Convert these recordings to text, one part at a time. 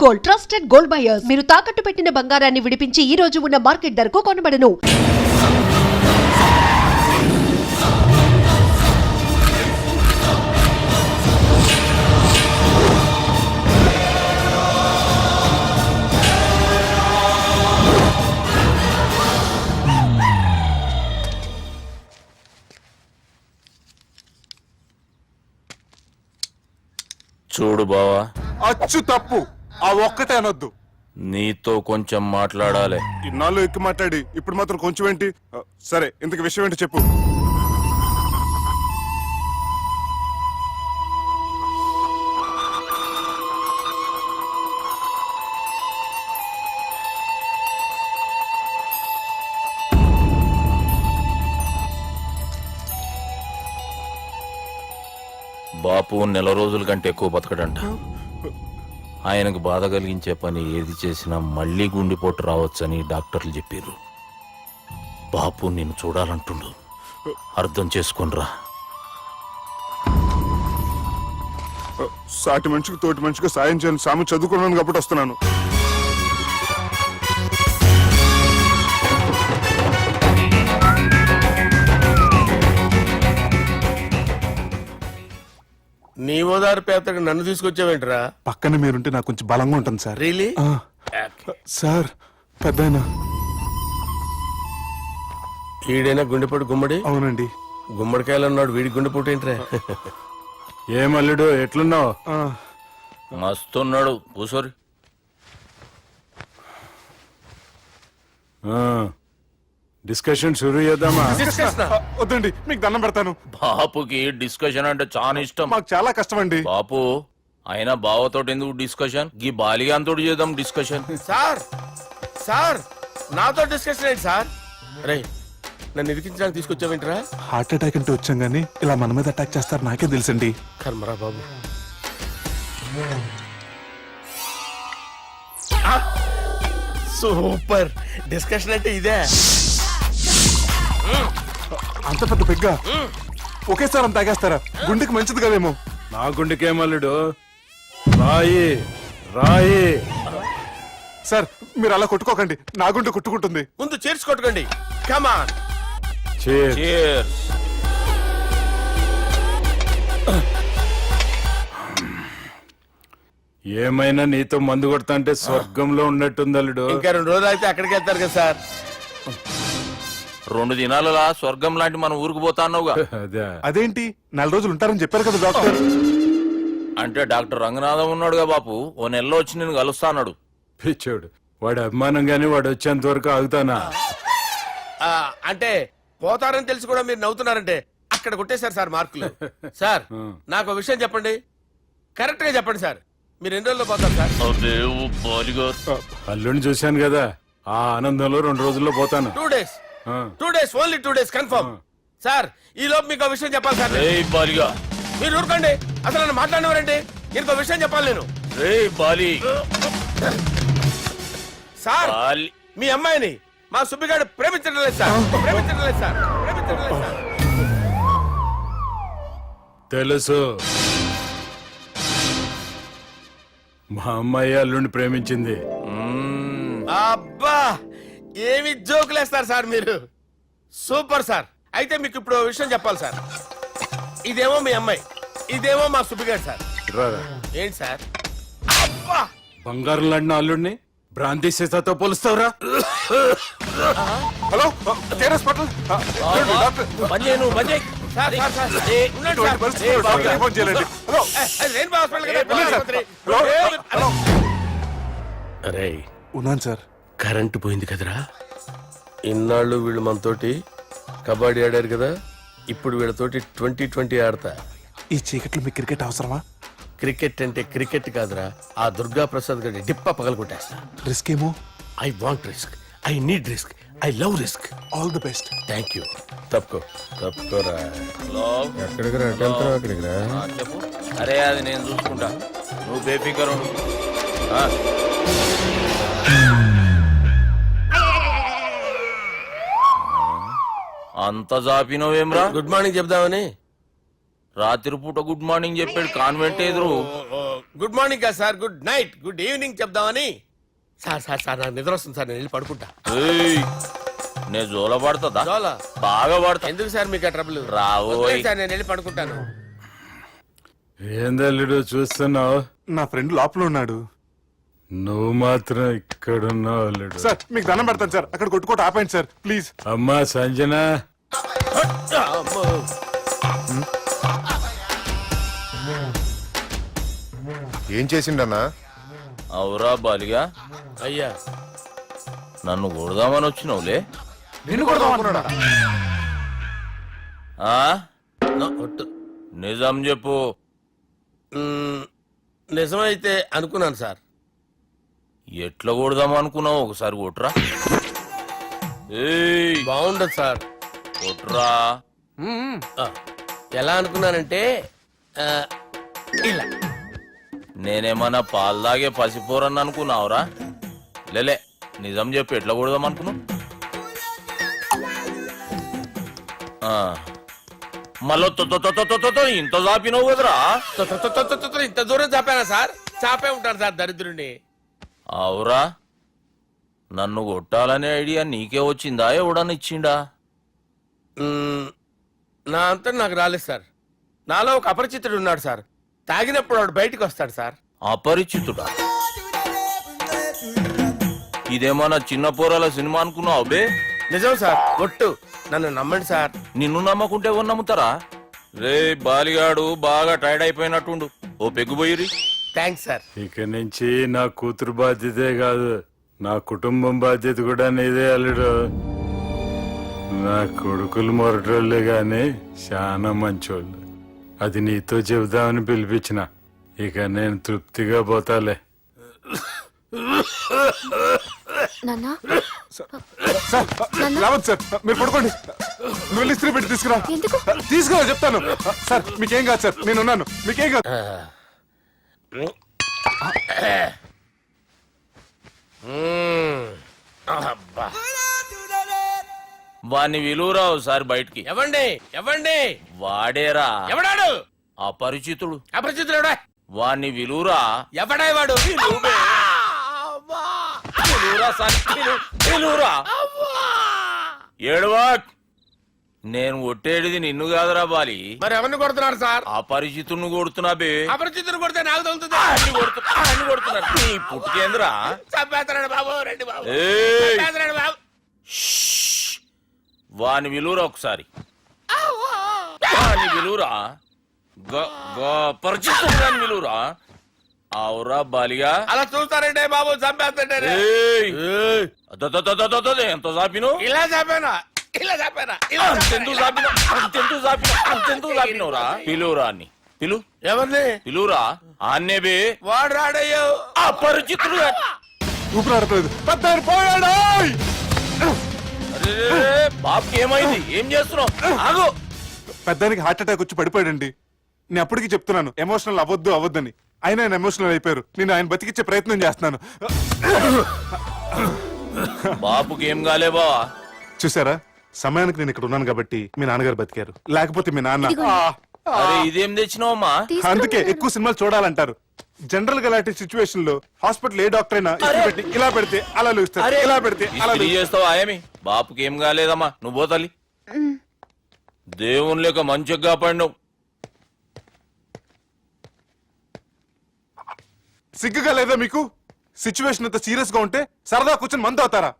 Gold, trusted gold buyers. మీరు తాకట్టు పెట్టిన బంగారాన్ని విడిపించి ఈ రోజు ఉన్న మార్కెట్ ధరకు కొనబడను. చూడు బావా, అచ్చు తప్పు. ఆ ఒక్కటే అనొద్దు. నీతో కొంచెం మాట్లాడాలి. ఇన్నాళ్ళు ఎక్కువ మాట్లాడి ఇప్పుడు మాత్రం కొంచెం ఏంటి? సరే, ఇంతకు విషయం ఏంటి చెప్పు. బాపు నెల రోజుల కంటే ఎక్కువ బతకడంట. ఆయనకు బాధ కలిగించే పని ఏది చేసినా మళ్లీ గుండెపోటు రావచ్చని డాక్టర్లు చెప్పారు. బాపు నిన్ను చూడాలంటుండు, అర్థం చేసుకునిరా. సాటి మనిషికి తోటి మనిషికి సాయం చేయని సామి చదువుకున్నాను కాబట్టి వస్తున్నాను. నీ ఓదారు పేదకు నన్ను తీసుకొచ్చావేంట్రా? పక్కన మీరుంటే నాకు కొంచెం బలంగా ఉంటుంది సార్. రియలీ? సార్, పెద్దాయన. ఈడైనా గుండెపోటు గుమ్మడి? అవునండి. గుమ్మడికాయలు అన్నాడు, వీడి గుండెపోటు ఏంట్రా? ఏమల్లుడు ఎట్లున్నావు? మస్తున్నాడు. కూసోరి. డిస్కషన్ షురూ చేద్దామా? వద్దండి, మీకు దండం పెడతాను. బాపుకి డిస్కషన్ అంటే చాలా ఇష్టం. మాకు చాలా కష్టం అండి. బాపు, అయినా బావతోటి ఎందుకు డిస్కషన్? గీ బాలిగాంతోటి చేద్దాం డిస్కషన్. సార్ సార్ నాతో డిస్కషన్ ఏంటి సార్? రే, నన్ను ఇరికించడానికి తీసుకొచ్చావేంట్రా? హార్ట్ అటాక్ అంటే వచ్చాం గానీ ఇలా మన మీద అటాక్ చేస్తారు నాకే తెలుసండి. కర్మరా బాబు. సూపర్ డిస్కషన్ అంటే ఇదే. అంత పెద్ద పెగ్గ ఒకేసారి అంత తాగేస్తారా? గుండెకి మంచిది కదేమో. నా గుండెకేమల్లుడు, రాయి రాయి. సార్, మీరు అలా కొట్టుకోకండి, నా గుండె కొట్టుకుంటుంది. ముందు చేర్చి కొట్టుకోండి. కమాన్. Cheers. ఏమైనా నీతో మందు కొడతా అంటే స్వర్గంలో ఉన్నట్టుంది అల్లుడు. ఇంకా 2 రోజులు అయితే అక్కడికి వెళ్తారు కదా సార్. 2 దినాలలా స్వర్గం లాంటి మన ఊరికి పోతాన్నావుగా. అదే. అదేంటి, 4 రోజులు ఉంటారని చెప్పారు కదా డాక్టర్. అంటే డాక్టర్ రంగనాథం ఉన్నాడుగా బాపు, ఓ నెలలో వచ్చి నేను కలుస్తా అన్నాడు. పిచ్చోడు, వాడు అభిమానం గాని వాడు వచ్చేంత వరకు ఆగుతానా? అంటే పోతారని తెలిసి కూడా మీరు నవ్వుతున్నారంటే అక్కడ కొట్టేశారు సార్ మార్కులు. సార్, నాకు ఒక విషయం చెప్పండి, కరెక్ట్ గా చెప్పండి సార్. మీరు ఎన్ని రోజుల్లో పోతారు సార్? అల్లుడిని చూశాను కదా, ఆ ఆనందంలో 2 రోజుల్లో పోతాను. 2 days. 2 days, only 2 days confirm. Sir, ఈ లోపు మీకు విషయం చెప్పాలి సార్. బాలిగా మీరు ఊరుకోండి, అసలు నన్ను మాట్లాడినవారండి. ఇంకో విషయం చెప్పాలి నేను. బాలి సార్, మీ అమ్మాయిని మా సుబ్బిగాడు ప్రేమించడం లేదు సార్. ప్రేమించడం లేదు సార్. ప్రేమించడం లేదు సార్. తెలుసు, మా అమ్మాయి అల్లుడిని ప్రేమించింది. అబ్బా, ఏమి జోకులేస్తారు సార్ మీరు. Super sir. అయితే మీకు ఇప్పుడు విషయం చెప్పాలి సార్. ఇదేమో మీ అమ్మాయి, ఇదేమో మా సుబ్బిగాడు సార్. రారా. ఏంటి సార్? అబ్బా, బంగారం లాంటి అల్లుడిని భ్రాంతి సీతాతో పోలుస్తావురా? Hello, care hospital. Sir, sir, sir. ఉండండి సార్. ఫోన్ చేయాలండి. హలో, అది రెయిన్బో హాస్పిటల్ కదా, వెళ్ళండి సార్. ఆసుపత్రి. హలో. అరే, ఉన్నాను సార్. కరెంటు పోయింది కదరా. ఇన్నాళ్ళు వీళ్ళు మనతోటి కబడ్డీ ఆడారు కదా, ఇప్పుడు వీళ్ళతోటి 2020 ఆడతా. ఈ చీకట్లో మీకు క్రికెట్ అవసరమా? క్రికెట్ అంటే క్రికెట్ కాదురా, ఆ దుర్గా ప్రసాద్ గారి డిప్ప పగలు కొట్టేస్తా. రిస్క్ ఏమో. I want risk, I need risk, I love risk. All the best. Thank you. తప్పుకోరా. ఎక్కడికి రా? అక్కడికి రా. చెప్పు. అరే, అది నేను చూసుకుంటా, నువ్వు బేఫికర్ ఉండు. అంత జాపినవేమ్రా? గుడ్ మార్నింగ్ చెప్దామని. రాత్రి పూట గుడ్ మార్నింగ్ చెప్పాడు కాన్వెంట్ ఎదురు. గుడ్ మార్నింగ్ కదా sir, good night, good evening చెప్దామని. సార్ సార్ సార్ నాకు నిద్ర వస్తుంది సార్, నేను వెళ్ళి పడుకుంటా. ఏయ్, నే జోల పడుతుందా? జోల? బాగా పడతా. ఎందుకు సార్ మీకు ఆ ట్రబుల్? రావోయ్. వదిలేయ్ సార్, నేను వెళ్ళి పడుకుంటాను. ఏందల్లుడు చూస్తున్నావు? నా ఫ్రెండ్ లోపల ఉన్నాడు. నువ్వు మాత్రం ఇక్కడున్నావు అల్లుడు. సార్ మీకు దండం పెడతాను సార్, అక్కడ కొట్టుకోట ఆపండి సార్ ప్లీజ్. అమ్మా సంజన, అమ్మో. ఏం చేసిండన్నా? అవురా బాలిగా, అయ్యా నన్ను కొడదామని వచ్చినావులే. ఆ? ఒట్టు. నిజం చెప్పు. నిజమైతే అనుకున్నాను సార్. ఎట్లా కొడదాం అనుకున్నావు? ఒకసారి కొట్రా. ఏయ్, బాగుండదు సార్. కొట్రా. ఆ, ఎలా అనుకున్నానంటే ఆ, ఇలా. నేనేమన్నా పాలు తాగే పసిపోరని అనుకున్నావురా? లేలే, నిజం చెప్పు, ఎట్లా కొడదాం అనుకున్నావు? మళ్ళీ ఇంత చాపినావు కదరా? ఇంత దూరం చాపానా సార్? చాపే ఉంటాను సార్ దరిద్రుడిని. అవురా, నన్ను కొట్టాలనే ఐడియా నీకే వచ్చిందా? ఎవడన్నా ఇచ్చిండా? నా అంతా నాకు రాలేదు సార్. నాలో ఒక అపరిచితుడు ఉన్నాడు సార్. తాగినప్పుడు వాడు బయటికి వస్తాడు సార్. అపరిచితుడా? ఇదేమన్నా చిన్న పోరాల సినిమా అనుకున్నావు బే? నిజం సార్, ఒట్టు. నన్ను నమ్మండి సార్. నిన్ను నమ్మకుంటే ఎవరు నమ్ముతారా? రే బాలిగాడు బాగా టైర్డ్ అయిపోయినట్టుండు, ఓ పెగ్గుపోయిరి. Thanks sir. ఇక నుంచి నా కూతురు బాధ్యతే కాదు, నా కుటుంబం బాధ్యత కూడా నీదే అల్లుడు. నా కొడుకులు మొరటోళ్ళే గాని చాలా మంచోళ్ళు. అది నీతో చెబుదామని పిలిపించిన. ఇక నేను తృప్తిగా పోతాలే. నాన్నా, సార్ రావద్దు సార్, మీరు పడుకోండి. నువ్వు వెళ్ళి ఇస్త్రీ పెట్టి తీసుకురా. ఎందుకు? తీసుకురా చెప్తాను. సార్ మీకేం కాదు సార్, నేను ఉన్నాను, మీకేం కాదు. అబ్బా. వాణ్ణి విలువరావు సార్ బయటికి. ఎవండి ఎవండి? వాడేరా ఎవడాడు? అపరిచితుడు. అపరిచితుడు ఎవడా? వాణ్ణి విలువరా. ఎవడా వాడు? విలువరా సార్, విలువరా. ఏడవా, నేను కొట్టేడిది నిన్ను కాదురా బాలి. మరి ఎవరిని కొడుతున్నారు సార్? అపరిచితుడిని కొడుతున్నా బే. అపరిచితుడు కొడితే నాకు తగులుతుంది. అన్ని కొడుతున్నారు. నీ పుట్టుకేంద్రా? చంపేస్తున్నాడు బాబు, రండి బాబు. ఏయ్, చంపేస్తున్నాడు బాబు. వాని విలువరా ఒకసారి. వాని విలువరా. పరిచితుడు గాని విలువరా. అవురా బాలిగా. అలా చూస్తారంటే బాబు, చంపేస్తాడే. ఏయ్, ఎంత చాపిను? ఇలా చంపానా? ఇలా చంపానా? ఇలా అంతెందుకు చాపిన? అంతెందుకు చాపిన? అంతెందుకు చాపినవురా? పిలువురా అన్ని. పిలు. ఎవరిని? పిలువురా. ఆన్నే బే. వాడు రాడయ్యో. అపరిచితుడు. ఊపిరాడట్లేదు, పెద్ద పోయాడు. బాబుకి ఏమైంది? ఏం చేస్తున్నావు? ఆగు. పెద్దానికి హార్ట్ అటాక్ వచ్చి పడిపోయాడండి. నేను అప్పటికి చెప్తున్నాను ఎమోషనల్ అవ్వద్దని, అయినా ఆయన ఎమోషనల్ అయిపోయారు. నేను ఆయన బతికిచ్చే ప్రయత్నం చేస్తున్నాను. బాబుకి ఏం కాలే బావా? చూసారా, సమయానికి నేను ఇక్కడ ఉన్నాను కాబట్టి మీ నాన్నగారు బతికారు, లేకపోతే మీ నాన్న. అరే ఇదేం తెచ్చినావమ్మా? అందుకే ఎక్కువ సినిమాలు చూడాలంటారు. జనరల్ గా ఇలాంటి సిచ్యువేషన్ లో హాస్పిటల్ ఏ డాక్టర్ అయినా ఇస్త్రీ పెట్టి ఇలా పెడితే అలా లూస్తారు, ఇలా పెడితే అలా ఇస్త్రీ చేస్తావా ఏమి? బాపుకి ఏం కాలేదమ్మా, నువ్వు పోతల్లి. దేవుని లేక మంచిగా పడినావు. సిగ్గుగా లేదా మీకు? సిచ్యువేషన్ అంత సీరియస్ గా ఉంటే సరదా కూర్చొని మందు అవుతారా?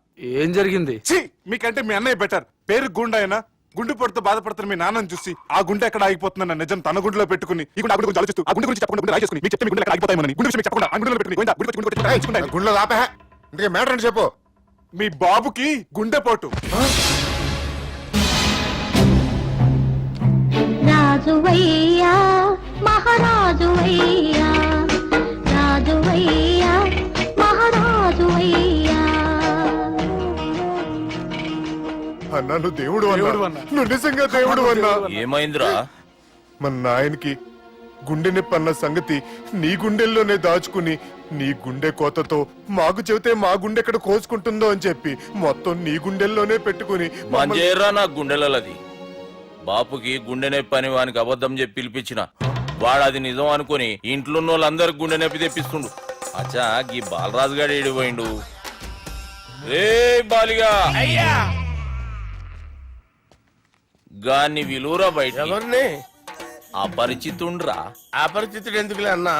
ఏం జరిగింది? ఛీ, మీకంటే మీ అన్నయ్య బెటర్. పేరు గుండె అయినా గుండె పొడితో బాధపడుతున్న మీ నాన్నని చూసి ఆ గుండె ఎక్కడ ఆగిపోతుందన్న నిజం తన గుండెలో పెట్టుకుని ఈ గుండె గురించి ఆలోచిస్తూ ఆ గుండె గురించి చెప్పకుండా గుండె రాజేసుకుని మీకు చెప్తే మీ గుండె ఎక్కడ ఆగిపోతాయని గుండె విషయం చెప్పకుండా ఆ గుండెలో పెట్టుకుని గుండె గుండెలో ఆపే. ఇంతకీ మ్యాటర్ అని చెప్పు. మీ బాబుకి గుండెపోటు. రాజువయ్యా మహారాజువయ్యా, రాజువయ్యా మహారాజువయ్యా. అన్నా నువ్వు దేవుడు అన్నా, నువ్వు నిజంగా దేవుడు అన్నా. ఏమైందిరా? మన నాయనకి గుండె నొప్పి అన్న సంగతి నీ గుండెల్లోనే దాచుకుని నీ గుండె కోతతో మాకు చెబితే మా గుండె ఎక్కడ కోసుకుంటుందో అని చెప్పి మొత్తం నీ గుండెల్లోనే పెట్టుకుని మంజేర్రా నా గుండెలది. బాపుకి గుండె నొప్పి అని వానికి అబద్ధం చెప్పి పిలిపించిన వాడు అది నిజం అనుకుని ఇంట్లో వాళ్ళందరికి గుండె నొప్పి తెప్పిస్తుండు. అచ్చా గీ బాలరాజు గారు ఏడిపోయిండు. రే బాలిగా అయ్యా గాన్ని విలువరా బయట. ఎవరిని? అపరిచితుండ్రా. అపరిచితుడు ఎందుకులే అన్నా?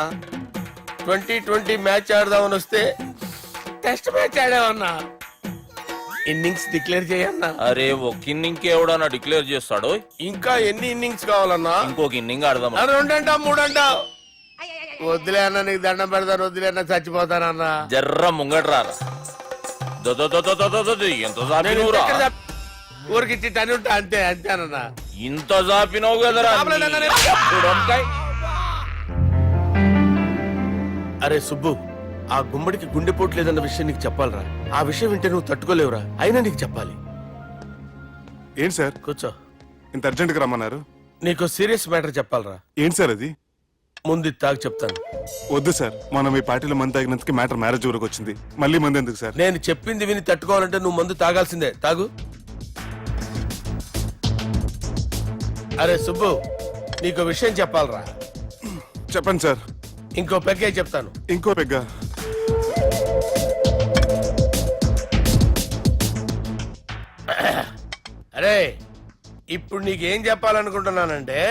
2020 మ్యాచ్ ఆడదామని వస్తే టెస్ట్ మ్యాచ్ ఆడామన్నా. ఇన్నింగ్స్ డిక్లేర్ చేయన్నా. అరే ఒక ఇన్నింగ్ ఎవడన్నా డిక్లేర్ చేస్తాడు? ఇంకా ఎన్ని ఇన్నింగ్స్ కావాలన్నా? ఇంకొక ఇన్నింగ్ ఆడదాం. రెండంటా మూడంటావు? వద్దులే అన్న, నీకు దండం పెడతాను. వద్దులే అన్న, చచ్చిపోతానన్నా. జర్ర ముంగట్రా. ఎంత జాపినవురా? ఊరికిచ్చి టని ఉంటా అంతే అంతేనన్నా. ఇంత జాపినవు కదరా. అరే సుబ్బు, ఆ గుమ్మడికి గుండెపోటు లేదన్న విషయం నీకు చెప్పాలరా. ఆ విషయం వింటే నువ్వు తట్టుకోలేవురా. అయినా నీకు చెప్పాలి. ఏంటి సార్ కూర్చో. ఇంత అర్జెంట్ గా రమ్మన్నారు? నీకు సీరియస్ మ్యాటర్ చెప్పాలరా. ఏంటి సార్ అది? ముందు ఇది తాగు చెప్తాను. వద్దు సార్, మనం ఈ పార్టీలో మంది తాగినందుకు మ్యాటర్ మ్యారేజ్ వరకు వచ్చింది. మళ్ళీ మంది ఎందుకు సార్? నేను చెప్పింది విని తట్టుకోవాలంటే నువ్వు మందు తాగాల్సిందే. తాగు. అరే సుబ్బు, నీకు విషయం చెప్పాలరా. చెప్పండి సార్. ఇంకో పెగ్గే చెప్తాను. ఇంకో పెగ్గా? అరే ఇప్పుడు నీకేం చెప్పాలనుకుంటున్నానంటే,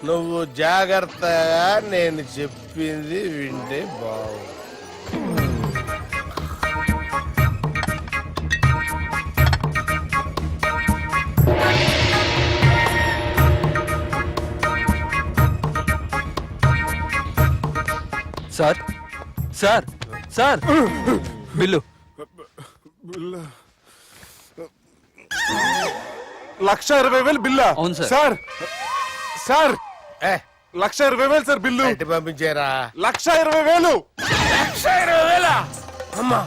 నువ్వు జాగ్రత్తగా నేను చెప్పింది వింటే బాగుంది. Sir sir sir bill. 1,20,000 బిల్లా? అవును సార్. సార్ సార్ ఏ 1,20,000 సార్ బిల్లు. బయట పంపించేరా. 1,20,000. 1,20,000? అమ్మా,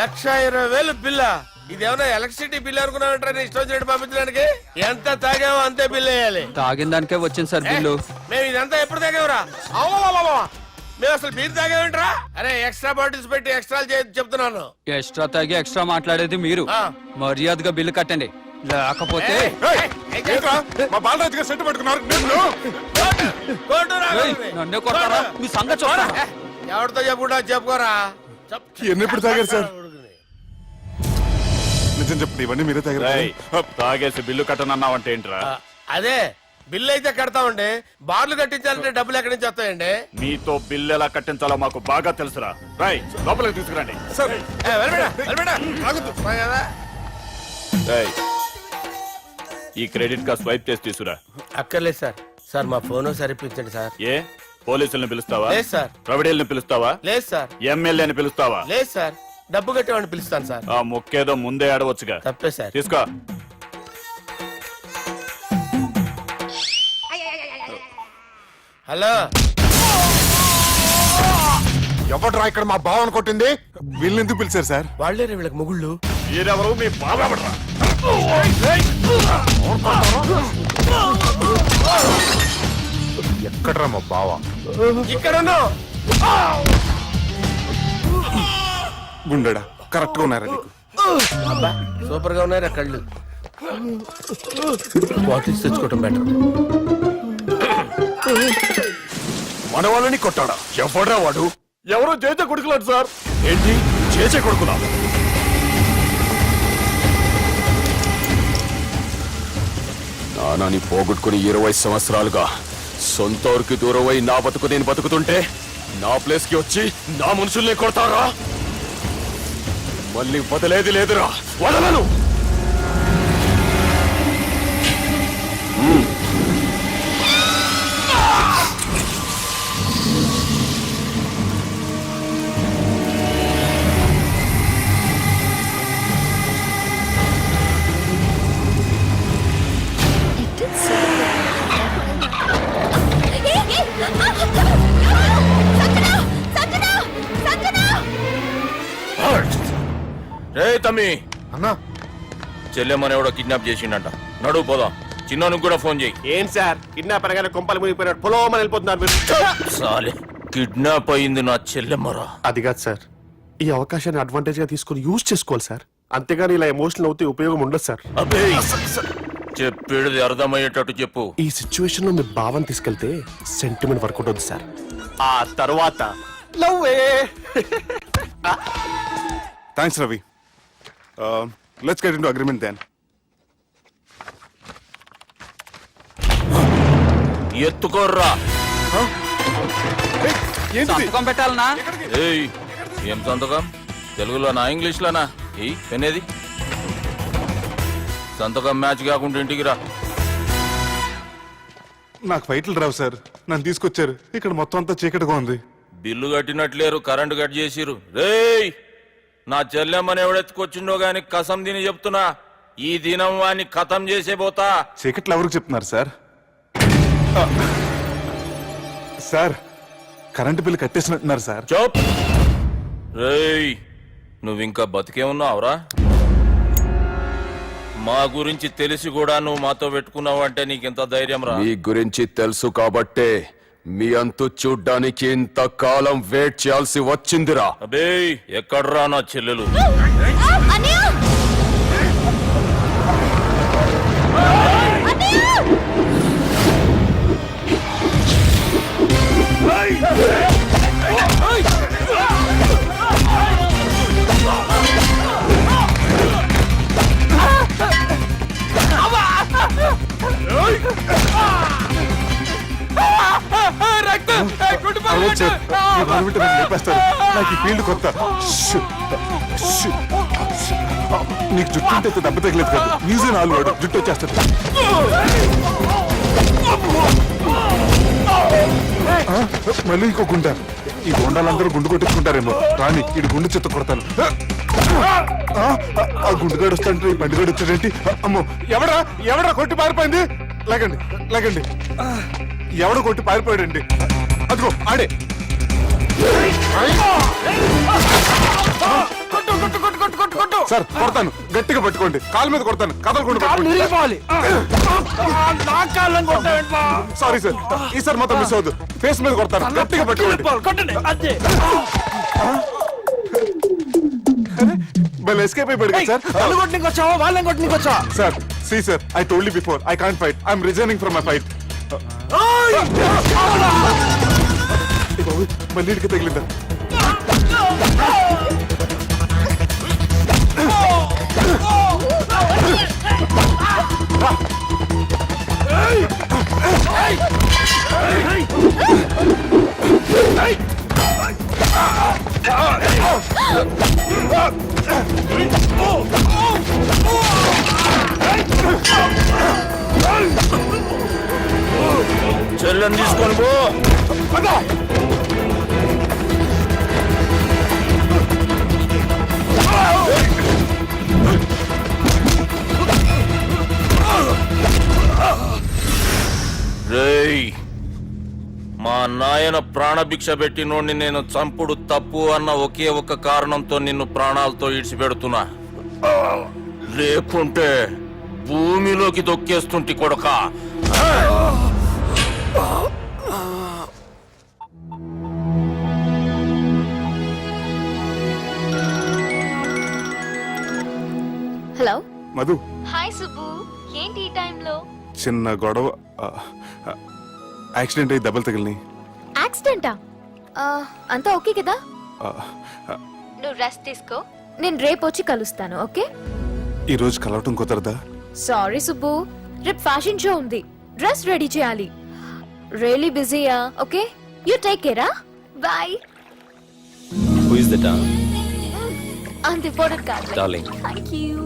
1,20,000 బిల్లా? ఇదేమన్నా ఎలక్ట్రిసిటీ బిల్ అనుకున్నామంటారా? నీ ఇష్టం వచ్చినట్టు పంపించడానికి. ఎంత తాగామో అంతే బిల్ వేయాలి. తాగిన దానికే వచ్చింది సార్ బిల్లు. మేము ఇదంతా ఎప్పుడు తాగావురా? మేము అసలు బీర్ తాగామేంట్రా? అరే ఎక్స్ట్రా బాటిల్స్ పెట్టి ఎక్స్ట్రా చెప్తున్నాను. ఎక్స్ట్రా తాగి ఎక్స్ట్రా మాట్లాడేది మీరు. ఆ. మర్యాదగా బిల్లు కట్టండి, లేకపోతే ఏంట్రా? మా బాలరాజు గారు సెట్ పట్టుకున్నారు. ఏయ్, నన్నే కొడతారా? మీ సంగతి చూస్తారా? ఎవరితో చెప్పుకుంటా చెప్పుకోరా. ఎన్నెప్పుడు తాగారు సార్? నిజం చెప్పండి, ఇవన్నీ మీరే తాగారు? తాగేసి బిల్లు కట్టనన్నావంటే ఏంట్రా? అదే బిల్లు అయితే కడతామండి. బార్లు కట్టించాలంటే డబ్బులు ఎక్కడి నుంచి వస్తాయండి? నీతో బిల్లు ఎలా కట్టించాలో మాకు బాగా తెలుసురా. రై లోపలికి తీసుకురండి. రేయ్, ఈ క్రెడిట్ కార్డ్ స్వైప్ చేసి తీసుకురా. అక్కర్లేదు సార్. సార్ మా ఫోన్ సరిపించండి సార్. ఏ పోలీసుల్ని పిలుస్తావా? లేదు సార్. ప్రొవిడీల్ని పిలుస్తావా? లేదు సార్. ఎమ్మెల్యేని పిలుస్తావా? లేదు సార్. డబ్బు కట్టేవాడిని పిలుస్తాను సార్. ఆ ముక్కేదో ముందే ఆడవచ్చుగా. తప్పే సార్. తీసుకో. హలో, ఎవడ్రా ఇక్కడ మా బావని కొట్టింది? వీళ్ళని ఎందుకు పిలిచారు సార్? వాళ్ళే వీళ్ళకి మొగుళ్ళు. మీరెవరు? మీ బాబా ఎక్కడ్రా మా బావ? ఇక్కడ గుండెడా కరెక్ట్ గా ఉన్నారా నీకు? సూపర్ గా ఉన్నారా కళ్ళు? బాటిల్స్ తెచ్చుకోవటం బెటర్. మన వాళ్ళని కొట్టాడా? ఎవడ్రా వాడు? ఎవరో చేసే కొడుకులాడు సార్. ఏంటి చేసే కొడుకులా? నానాని పోగొట్టుకుని 20 సంవత్సరాలుగా సొంత ఊరికి దూరమై నా బతుకు నేను బతుకుతుంటే నా ప్లేస్ కి వచ్చి నా మనుషుల్ని కొడతారా? మళ్ళీ వదిలేది లేదురా, వదలను. రే తమ్మి, అన్నా చెల్లెమ్మని ఎవడో కిడ్నాప్ చేసిండంట. నడువు పోదాం. చిన్నోనికి కూడా ఫోన్ చేయి. ఏం సార్ కిడ్నాప్ అనగానే కొంపలు మునిగిపోయినాడు పొలం వెళ్ళిపోతున్నారు మీరు. సాలే, కిడ్నాప్ అయింది నా చెల్లెమ్మరా. అది కాదు సార్, ఈ అవకాశాన్ని అడ్వాంటేజ్ గా తీసుకుని యూజ్ చేసుకోవాలి సార్. అంతేగాని ఇలా ఎమోషనల్ అవుతే ఉపయోగం ఉండదు సార్. అబ్బే చెప్పేది అర్థమయ్యేటట్టు చెప్పు. ఈ సిచ్యువేషన్ లో మీ భావం తీసుకెళ్తే సెంటిమెంట్ వర్కౌట్ అవుతుంది సార్. ఆ తర్వాత లవ్వే. Thanks Ravi. Let's get into agreement then. ఎత్తుకోర్రా. సంతకం పెట్టాలనా? ఏయ్ ఏం సంతకం? తెలుగులోనా ఇంగ్లీష్లోనా? ఈ పెనేది సంతకం మ్యాచ్ కాకుండా ఇంటికి రా. నాకు ఫైట్లు రావు సార్, నన్ను తీసుకొచ్చారు. ఇక్కడ మొత్తం అంతా చీకటిగా ఉంది. బిల్లు కట్టినట్లేరు, కరెంటు కట్ చేసిరు. రేయ్ నా చెల్లెమ్మని ఎవడెత్తుకొచ్చిండో గాని కసం తిని చెప్తున్నా, ఈ దినం వాణ్ణి ఖతం చేసే పోతా. చీకట్లు ఎవరికి చెప్తున్నారు సార్? సార్ కరెంటు బిల్లు కట్టేసినట్టున్నారు సార్. చోప్. రేయ్ నువ్వింకా బతికే ఉన్నావురా? మా గురించి తెలిసి కూడా నువ్వు మాతో పెట్టుకున్నావు అంటే నీకెంత ధైర్యం రా? మీ గురించి తెలుసు కాబట్టే మీ అంతు చూడ్డానికి ఇంతకాలం వెయిట్ చేయాల్సి వచ్చిందిరా. అబే ఎక్కడ్రా నా చెల్లెలు? అరవదు సార్, ఈ గవర్నమెంట్ నన్ను లేపేస్తారు. నాకు ఈ ఫీల్డ్ కొత్త. Shoe, shoe, shoe. నీకు జుట్టు ఉంటే దెబ్బ తగిలేదు కదా, మ్యూజియం ఆలు వాడు జుట్టు వచ్చేస్తాడు. మళ్ళీ ఇంకో గుండ. ఈ గుండాలందరూ గుండు కొట్టుకుంటారేమో. రాని ఇటు గుండు చెత్త కొడతాను. ఆ గుండుగాడు వస్తాంటే ఈ బండిగాడు వచ్చాడేంటి? అమ్మో ఎవడా ఎవడా కొట్టి పారిపోయింది? లేకండి లేకండి. ఎవడ కొట్టి పారిపోయాడండి? అదిగో ఆడే. సార్ కొడతాను, గట్టిగా పట్టుకోండి. కాలు మీద కొడతాను, కదలకుండా పట్టుకోండి. సారీ సార్, ఈసారి మొత్తం మిస్ అవద్దు. ఫేస్ మీద కొడతాను, గట్టిగా పట్టుకోండి. మళ్ళీ ఎస్కేప్ అయిపోయాడు sir. Sir see sir, I told you before, I can't fight. I'm resigning from my fight. మళ్ళీ ఇడికి తగిలిందా? చెల్లెని తీసుకొని పో. రేయ్ మా నాయన ప్రాణభిక్ష పెట్టినోడిని నేను చంపుడు తప్పు అన్న ఒకే ఒక్క కారణంతో నిన్ను ప్రాణాలతో ఇడిచిపెడుతున్నా. లేకుంటే భూమిలోకి తొక్కేస్తుంటి కొడక. హలో మధు, హాయ్ సుబ్బు, ఏంటి ఈ టైంలో? చిన్న గొడవ. యాక్సిడెంట్ అయ్యి దెబ్బలు తగిలినాయి. యాక్సిడెంటా? అంతా ఓకే కదా? నువ్వు రెస్ట్ తీసుకో, నేను రేపు వచ్చి కలుస్తాను. ఓకే? ఈ రోజు కలవటం కుదరదా? సారీ సుబ్బు, రేపు ఫ్యాషన్ షో ఉంది, డ్రెస్ రెడీ చేయాలి. రియలీ బిజీయా? Okay, you take care. Bye. Who is that? అంత ఇంపార్టెంట్ కాదు. Darling. Thank you.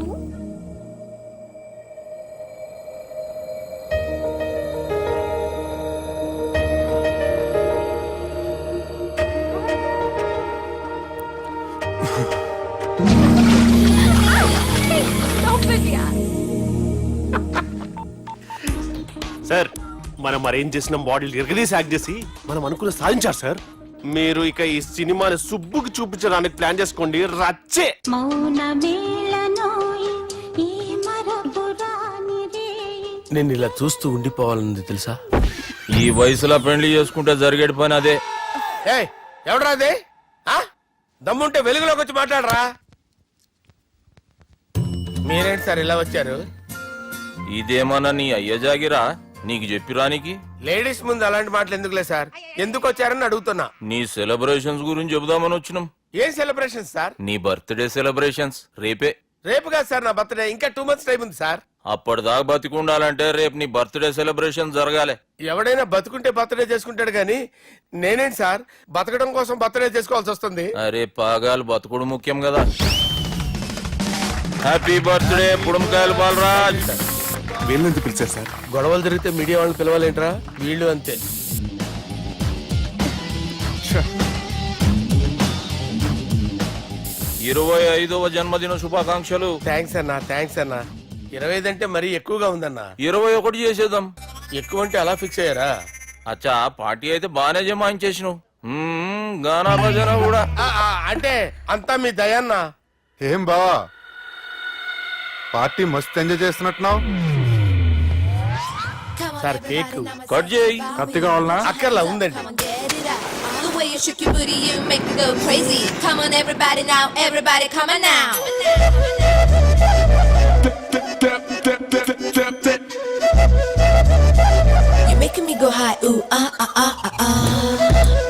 సార్ మనం అరేంజ్ చేసిన బాడీలు ఎరగదీసి యాక్ట్ చేసి మనం అనుకున్న సాధించారు సార్. మీరు ఇక ఈ సినిమాని సుబ్బుకి చూపించడానికి ప్లాన్ చేసుకోండి. రచ్చే. నేను ఇలా చూస్తూ ఉండిపోవాలన్నది తెలుసా? ఈ వయసులో పెళ్లి చేసుకుంటే జరిగేటి పని అదే. ఎవడరా అదే? దమ్ముంటే వెలుగులోకి వచ్చి మాట్లాడరా. మీరేంటి సార్ ఇలా వచ్చారు? ఇదేమన్నా నీ అయ్య జాగిరా నీకు చెప్పిరానికి? లేడీస్ ముందు అలాంటి మాటలు ఎందుకులే సార్, ఎందుకు వచ్చారని అడుగుతున్నా. నీ సెలబ్రేషన్స్ గురించి చెబుదామని వచ్చినాం. ఏం సెలబ్రేషన్ సార్? నీ బర్త్డే సెలబ్రేషన్స్ రేపే. రేపు కాదు సార్ నా బర్త్డే, ఇంకా 2 months టైం ఉంది సార్. అప్పటిదాకా బతికుండాలంటే రేపు నీ బర్త్డే సెలబ్రేషన్ జరగాలి. ఎవడైనా బతుకుంటే బర్త్డే చేసుకుంటాడు కానీ నేనేంటి సార్ బతకడం కోసం బర్త్డే చేసుకోవాల్సి వస్తుంది? అరే పాగాలు బతుకుడు ముఖ్యం కదా. హ్యాపీ బర్త్డే పుడుమకాయలు బాలరాజ్. వీళ్ళెందుకు పిలిచారు సార్? గొడవలు జరిగితే మీడియా వాళ్ళని పిలవాలేంట్రా? వీళ్ళు అంతే. 25వ జన్మదిన శుభాకాంక్షలు. థ్యాంక్స్ అన్నా, థ్యాంక్స్ అన్నా. 25 అంటే మరీ ఎక్కువగా ఉందన్నా. 21 చేసేద్దాం. ఎక్కువ అంటే అలా ఫిక్స్ అయ్యారా? అచ్చా పార్టీ అయితే బానే జమాయించేసినావు. గానా భజన కూడా. అంటే అంతా మీ దయన్నా. ఏం బావా పార్టీ మస్తు ఎంజాయ్ చేస్తున్నట్టున్నావు. సార్ కేక్ కట్ చేయి. కత్తి కావాలనా? అక్కర్లా ఉందండి. The way you shook your booty, you make me go crazy. Come on, everybody now, everybody, come on now. You're making me go high, ooh, ah, ah, ah, ah, ah.